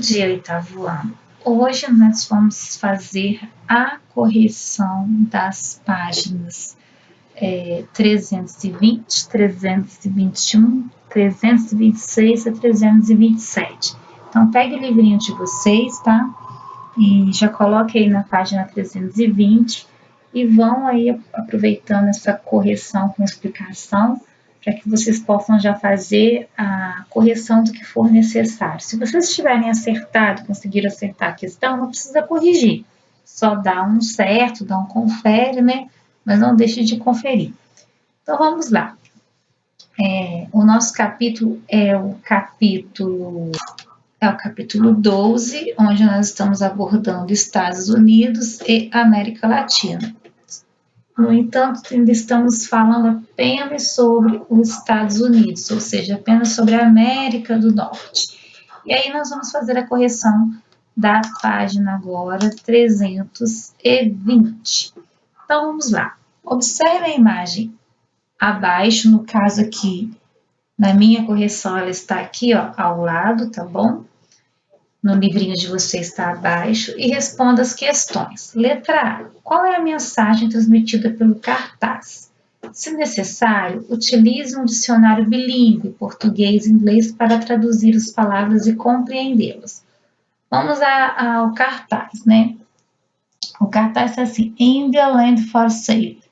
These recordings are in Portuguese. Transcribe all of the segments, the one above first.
dia, oitavo ano. Hoje nós vamos fazer a correção das páginas 320, 321, 326 a 327. Então, pegue o livrinho de vocês, tá? E já coloque aí na página 320 e vão aí aproveitando essa correção com explicação para que vocês possam já fazer a correção do que for necessário. Se vocês tiverem acertado, conseguiram acertar a questão, não precisa corrigir. Só dá um certo, dá um confere, né? Mas não deixe de conferir. Então, vamos lá. O nosso capítulo é o capítulo 12, onde nós estamos abordando Estados Unidos e América Latina. No entanto, ainda estamos falando apenas sobre os Estados Unidos, ou seja, apenas sobre a América do Norte. E aí nós vamos fazer a correção da página agora 320. Então, vamos lá. Observe a imagem abaixo, no caso aqui, na minha correção, ela está aqui, ó, ao lado, tá bom? No livrinho de vocês está abaixo, e responda as questões. Letra A. Qual é a mensagem transmitida pelo cartaz? Se necessário, utilize um dicionário bilíngue, português e inglês, para traduzir as palavras e compreendê-las. Vamos ao cartaz, né? O cartaz é assim: In the land for sale,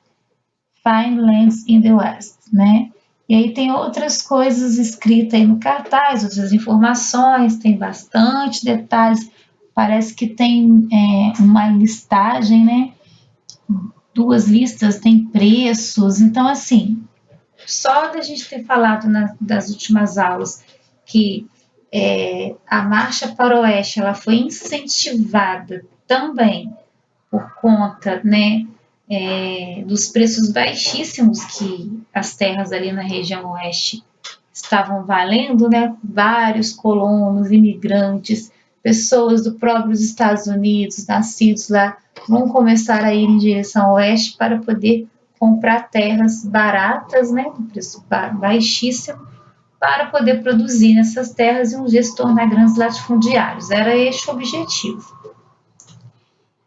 find lands in the west, né? E aí tem outras coisas escritas aí no cartaz, outras informações, tem bastante detalhes, parece que tem uma listagem, né? 2 listas, tem preços, então assim, só da gente ter falado das últimas aulas que a marcha para o oeste, ela foi incentivada também por conta, né, dos preços baixíssimos que as terras ali na região oeste estavam valendo, né? Vários colonos, imigrantes, pessoas do próprio Estados Unidos, nascidos lá, vão começar a ir em direção oeste para poder comprar terras baratas, né? Com preço baixíssimo, para poder produzir nessas terras e um dia se tornar grandes latifundiários. Era este o objetivo.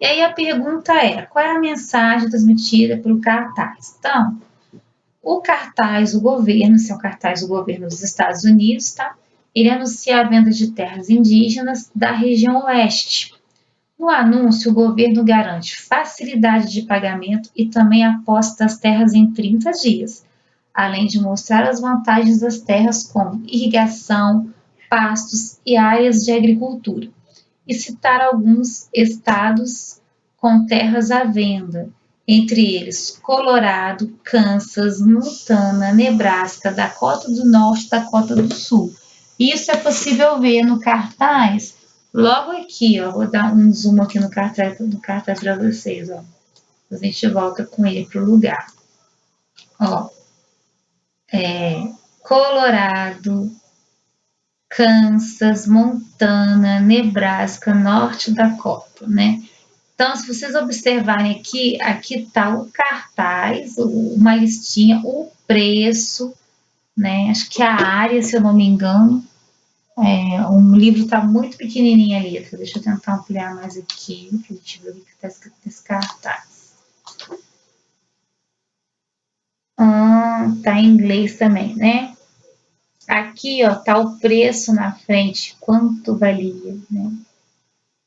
E aí a pergunta é, qual é a mensagem transmitida pelo cartaz? Então, o cartaz do governo, esse é o cartaz do governo dos Estados Unidos, tá? Ele anuncia a venda de terras indígenas da região oeste. No anúncio, o governo garante facilidade de pagamento e também a posse das terras em 30 dias, além de mostrar as vantagens das terras como irrigação, pastos e áreas de agricultura, e citar alguns estados com terras à venda, entre eles Colorado, Kansas, Montana, Nebraska, Dakota do Norte e Dakota do Sul. Isso é possível ver no cartaz, logo aqui, ó, vou dar um zoom aqui no cartaz para vocês, ó. A gente volta com ele para o lugar. Ó, Colorado, Kansas, Montana, Nebraska, Norte Dakota, né? Então, se vocês observarem aqui está o cartaz, uma listinha, o preço, né? Acho que a área, se eu não me engano, o livro está muito pequenininho ali. Deixa eu tentar ampliar mais aqui, para a gente ver o que está escrito nesse cartaz. Tá em inglês também, né? Aqui, ó, tá o preço na frente, quanto valia, né?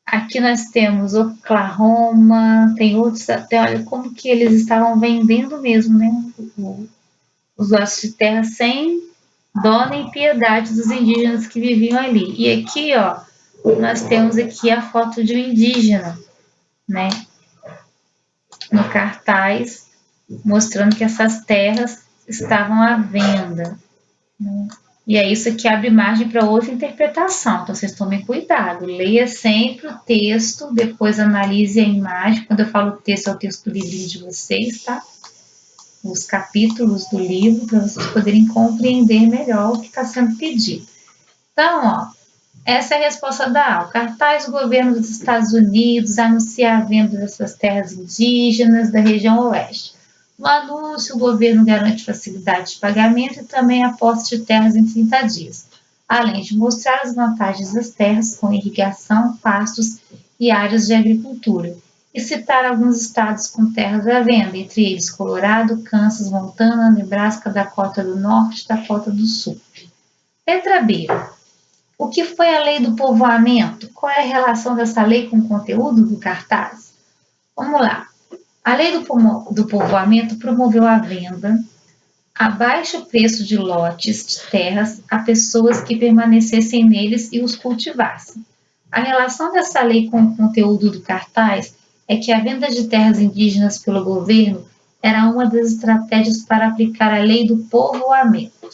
Aqui nós temos Oklahoma, tem outros até, olha como que eles estavam vendendo mesmo, né? Os lotes de terra sem dó nem piedade dos indígenas que viviam ali. E aqui, ó, nós temos aqui a foto de um indígena, né? No cartaz, mostrando que essas terras estavam à venda, né? E é isso que abre margem para outra interpretação, então vocês tomem cuidado, leia sempre o texto, depois analise a imagem. Quando eu falo texto, é o texto do livrinho de vocês, tá? Os capítulos do livro, para vocês poderem compreender melhor o que está sendo pedido. Então, ó, essa é a resposta da aula. Cartaz do governo dos Estados Unidos anuncia a venda dessas terras indígenas da região oeste. No anúncio, o governo garante facilidade de pagamento e também a posse de terras em 30 dias, além de mostrar as vantagens das terras com irrigação, pastos e áreas de agricultura, e citar alguns estados com terras à venda, entre eles Colorado, Kansas, Montana, Nebraska, Dakota do Norte e Dakota do Sul. Letra B. O que foi a lei do povoamento? Qual é a relação dessa lei com o conteúdo do cartaz? Vamos lá. A lei do povoamento promoveu a venda a baixo preço de lotes de terras a pessoas que permanecessem neles e os cultivassem. A relação dessa lei com o conteúdo do cartaz é que a venda de terras indígenas pelo governo era uma das estratégias para aplicar a lei do povoamento.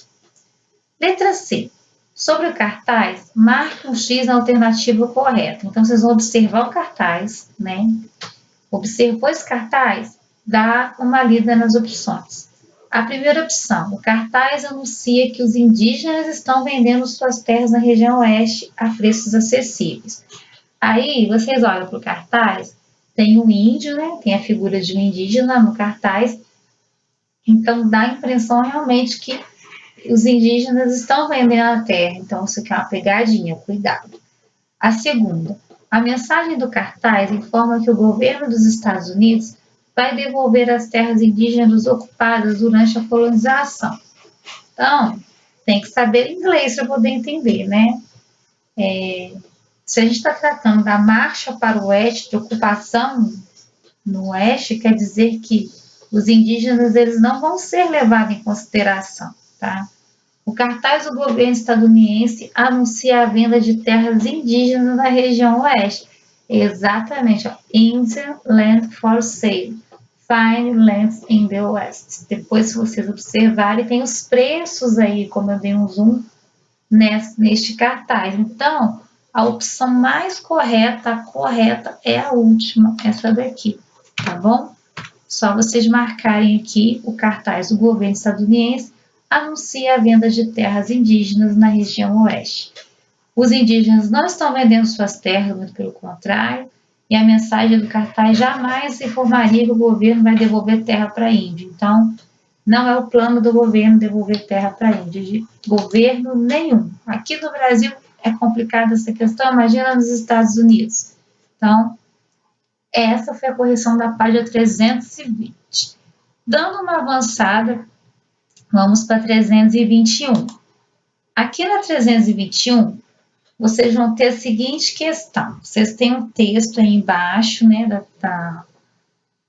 Letra C. Sobre o cartaz, marque um X na alternativa correta. Então, vocês vão observar o cartaz, né? Observou esse cartaz? Dá uma lida nas opções. A primeira opção, o cartaz anuncia que os indígenas estão vendendo suas terras na região oeste a preços acessíveis. Aí, vocês olham para o cartaz, tem um índio, né? Tem a figura de um indígena no cartaz, então dá a impressão realmente que os indígenas estão vendendo a terra, então isso aqui é uma pegadinha, cuidado. A segunda, a mensagem do cartaz informa que o governo dos Estados Unidos vai devolver as terras indígenas ocupadas durante a colonização. Então, tem que saber inglês para poder entender, né? Se a gente está tratando da marcha para o oeste, de ocupação no oeste, quer dizer que os indígenas eles não vão ser levados em consideração, tá? O cartaz do governo estadunidense anuncia a venda de terras indígenas na região oeste. Exatamente, ó, Indian Land for Sale. Find Lands in the West. Depois, se vocês observarem, tem os preços aí, como eu dei um zoom neste cartaz. Então, a opção mais correta, a correta é a última, essa daqui, tá bom? Só vocês marcarem aqui o cartaz do governo estadunidense anuncia a venda de terras indígenas na região oeste. Os indígenas não estão vendendo suas terras, muito pelo contrário, e a mensagem do cartaz jamais informaria que o governo vai devolver terra para índio. Então, não é o plano do governo devolver terra para índio, de governo nenhum. Aqui no Brasil é complicada essa questão, imagina nos Estados Unidos. Então, essa foi a correção da página 320. Dando uma avançada, vamos para 321. Aqui na 321, vocês vão ter a seguinte questão. Vocês têm um texto aí embaixo, né,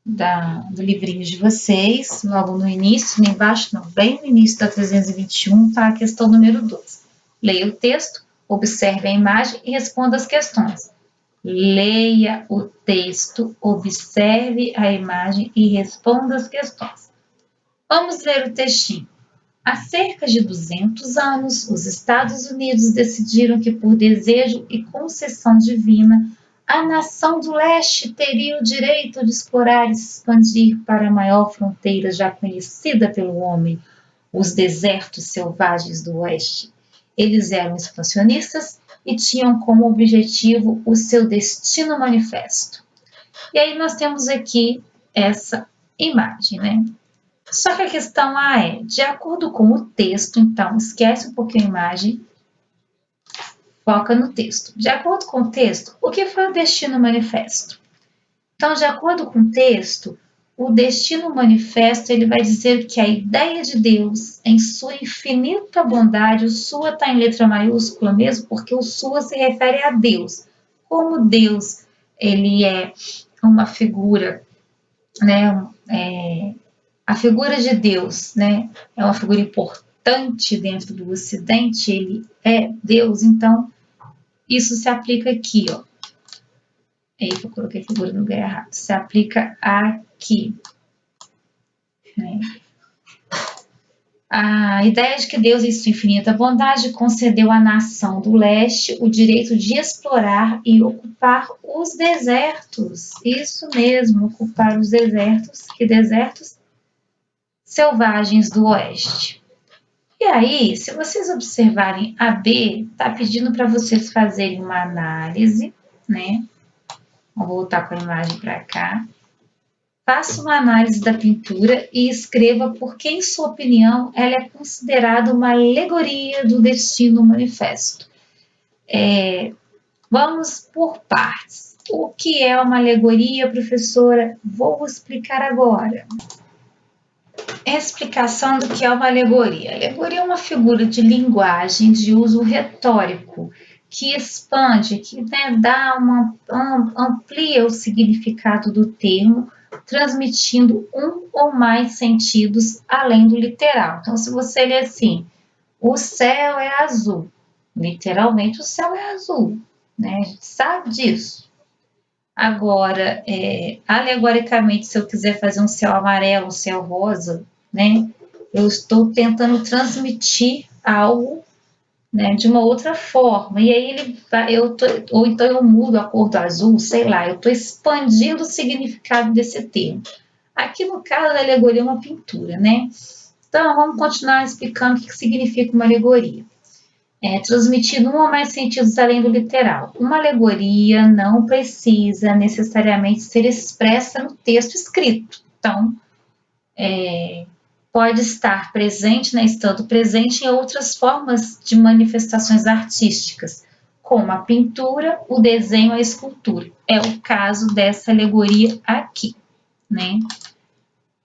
do livrinho de vocês, logo no início, nem embaixo não, bem no início da 321, tá a questão número 2. Leia o texto, observe a imagem e responda as questões. Leia o texto, observe a imagem e responda as questões. Vamos ler o textinho. Há cerca de 200 anos, os Estados Unidos decidiram que, por desejo e concessão divina, a nação do leste teria o direito de explorar e se expandir para a maior fronteira já conhecida pelo homem, os desertos selvagens do oeste. Eles eram expansionistas e tinham como objetivo o seu destino manifesto. E aí nós temos aqui essa imagem, né? Só que a questão é, de acordo com o texto, então, esquece um pouquinho a imagem, foca no texto. De acordo com o texto, o que foi o destino manifesto? Então, de acordo com o texto, o destino manifesto, ele vai dizer que a ideia de Deus, em sua infinita bondade, o sua está em letra maiúscula mesmo, porque o sua se refere a Deus. Como Deus, ele é uma figura, né, a figura de Deus, né, é uma figura importante dentro do Ocidente, ele é Deus, então isso se aplica aqui, ó. Eita, eu coloquei a figura no lugar errado. Se aplica aqui, né? A ideia de que Deus, em sua infinita bondade, concedeu à nação do leste o direito de explorar e ocupar os desertos. Isso mesmo, ocupar os desertos. Que desertos? Selvagens do oeste. E aí, se vocês observarem a B, está pedindo para vocês fazerem uma análise, né? Vou voltar com a imagem para cá. Faça uma análise da pintura e escreva por que, em sua opinião, ela é considerada uma alegoria do destino manifesto. Vamos por partes. O que é uma alegoria, professora? Vou explicar agora. Explicação do que é uma alegoria. A alegoria é uma figura de linguagem de uso retórico que expande, que amplia o significado do termo, transmitindo um ou mais sentidos além do literal. Então, se você ler assim, o céu é azul, literalmente o céu é azul, né? A gente sabe disso. Agora, alegoricamente, se eu quiser fazer um céu amarelo, um céu rosa, né? Eu estou tentando transmitir algo, né, de uma outra forma. E aí ele vai, ou então eu mudo a cor do azul, sei lá, eu estou expandindo o significado desse termo. Aqui no caso da alegoria é uma pintura, né? Então vamos continuar explicando o que significa uma alegoria. Transmitindo um ou mais sentidos além do literal. Uma alegoria não precisa necessariamente ser expressa no texto escrito. Então, pode estar presente, né, estando presente em outras formas de manifestações artísticas, como a pintura, o desenho, a escultura. É o caso dessa alegoria aqui, né?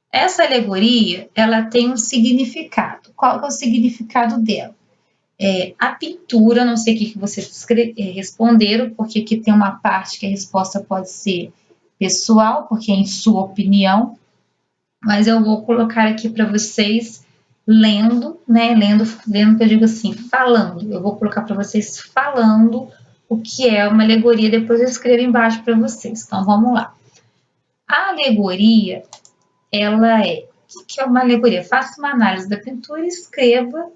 Essa alegoria, ela tem um significado. Qual é o significado dela? A pintura, não sei o que vocês responderam, porque aqui tem uma parte que a resposta pode ser pessoal, porque é em sua opinião, mas eu vou colocar aqui para vocês lendo, né? Lendo que eu digo assim, falando. Eu vou colocar para vocês falando o que é uma alegoria, depois eu escrevo embaixo para vocês. Então vamos lá. A alegoria, ela o que é uma alegoria? Faça uma análise da pintura e escreva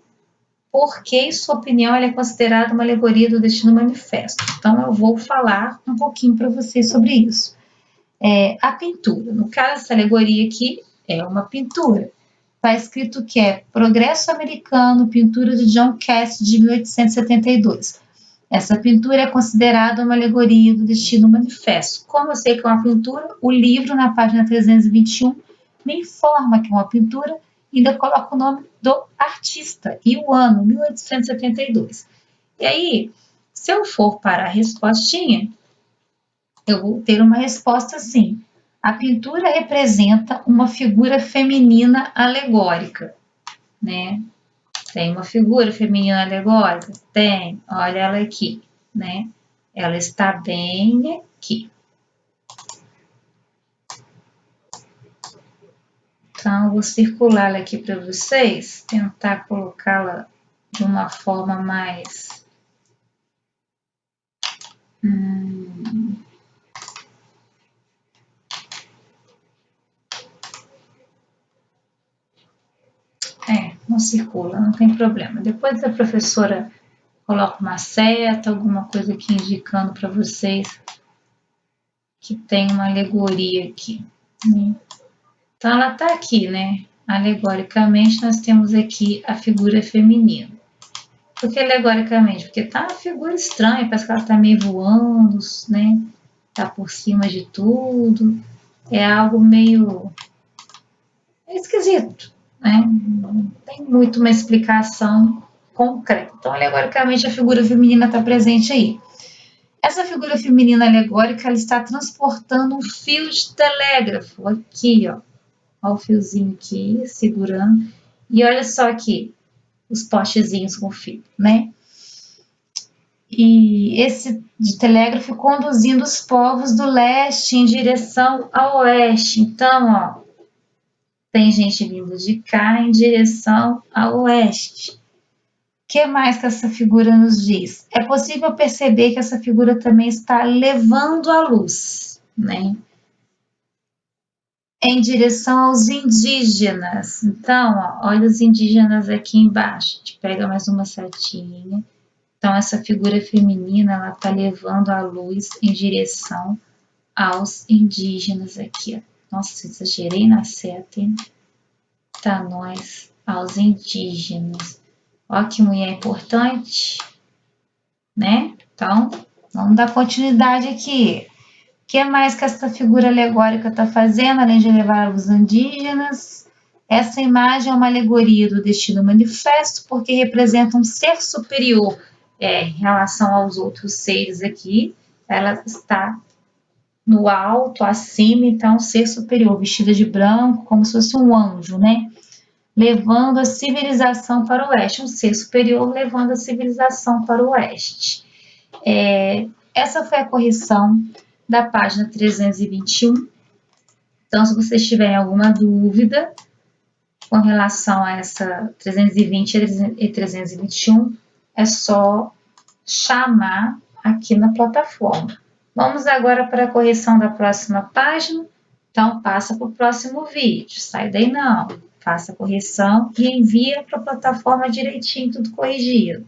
por que, em sua opinião, ela é considerada uma alegoria do destino manifesto. Então eu vou falar um pouquinho para vocês sobre isso. A pintura, no caso, essa alegoria aqui é uma pintura. Está escrito que é Progresso Americano, pintura de John Cass, de 1872. Essa pintura é considerada uma alegoria do destino manifesto. Como eu sei que é uma pintura, o livro, na página 321, me informa que é uma pintura e ainda coloca o nome do artista e o ano, 1872. E aí, se eu for para a respostinha, eu vou ter uma resposta assim. A pintura representa uma figura feminina alegórica, né? Tem uma figura feminina alegórica? Tem. Olha ela aqui, né? Ela está bem aqui. Então, eu vou circular ela aqui para vocês, tentar colocá-la de uma forma mais... não circula, não tem problema. Depois a professora coloca uma seta, alguma coisa aqui indicando para vocês que tem uma alegoria aqui, né? Então, ela está aqui, né? Alegoricamente, nós temos aqui a figura feminina. Por que alegoricamente? Porque tá uma figura estranha, parece que ela está meio voando, né? Tá por cima de tudo. É algo meio esquisito, né? Não tem muito uma explicação concreta. Então, alegoricamente, a figura feminina está presente aí. Essa figura feminina alegórica, ela está transportando um fio de telégrafo aqui, ó. Olha o fiozinho aqui, segurando. E olha só aqui, os postezinhos com fio, né? E esse de telégrafo conduzindo os povos do leste em direção ao oeste. Então, ó, tem gente vindo de cá em direção ao oeste. O que mais que essa figura nos diz? É possível perceber que essa figura também está levando a luz, né? Em direção aos indígenas. Então, ó, olha os indígenas aqui embaixo. A gente pega mais uma setinha. Então, essa figura feminina, ela está levando a luz em direção aos indígenas aqui, ó. Nossa, exagerei na seta, hein? Tá, nós, aos indígenas. Ó que mulher importante, né? Então, vamos dar continuidade aqui. que mais que essa figura alegórica está fazendo, além de elevar os indígenas? Essa imagem é uma alegoria do destino manifesto, porque representa um ser superior em relação aos outros seres aqui. Ela está no alto, acima, então, ser superior, vestida de branco, como se fosse um anjo, né? Levando a civilização para o oeste, um ser superior levando a civilização para o oeste. Essa foi a correção da página 321. Então, se vocês tiverem alguma dúvida com relação a essa 320 e 321, é só chamar aqui na plataforma. Vamos agora para a correção da próxima página. Então, passa para o próximo vídeo. Sai daí não. Faça a correção e envia para a plataforma direitinho, tudo corrigido.